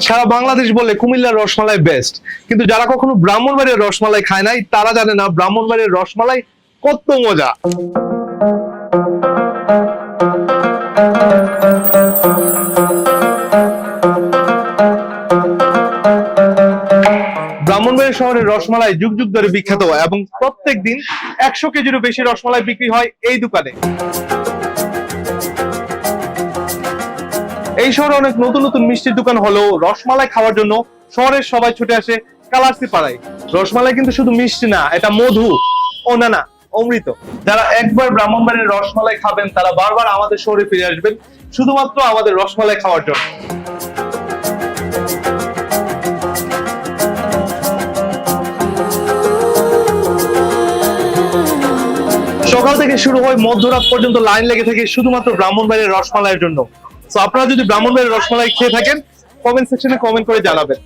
সারা বাংলাদেশ বলে কুমিল্লার রসমালাই বেস্ট, কিন্তু যারা কখনো ব্রাহ্মণবাড়িয়ার রসমালাই খায় নাই তারা জানে না ব্রাহ্মণবাড়িয়ার রসমালাই কত মজা। ব্রাহ্মণবাড়িয়া শহরের রসমালাই যুগ যুগ ধরে বিখ্যাত এবং প্রত্যেক দিন 100 কেজিরও বেশি রসমালাই বিক্রি হয় এই দোকানে। এই শহরে অনেক নতুন নতুন মিষ্টির দোকান হলেও রসমালাই খাওয়ার জন্য শহরের সবাই ছুটে আসে কালারসি পাড়ায়। রসমালাই কিন্তু শুধু মিষ্টি না, এটা মধু, ও না না অমৃত। যারা একবার ব্রাহ্মণবাড়ির রসমালাই খাবেন তারা বারবার আমাদের শহরে ফিরে আসবেন শুধুমাত্র আমাদের রসমালাই খাওয়ার জন্য। সকাল থেকে শুরু হয় মধ্যরাত পর্যন্ত লাইন লেগে থাকে শুধুমাত্র ব্রাহ্মণবাড়ির রসমালাইয়ের জন্য। তো আপনারা যদি ব্রাহ্মণবাড়ির রসমালাই খেয়ে থাকেন কমেন্ট সেকশনে কমেন্ট করে জানাবেন।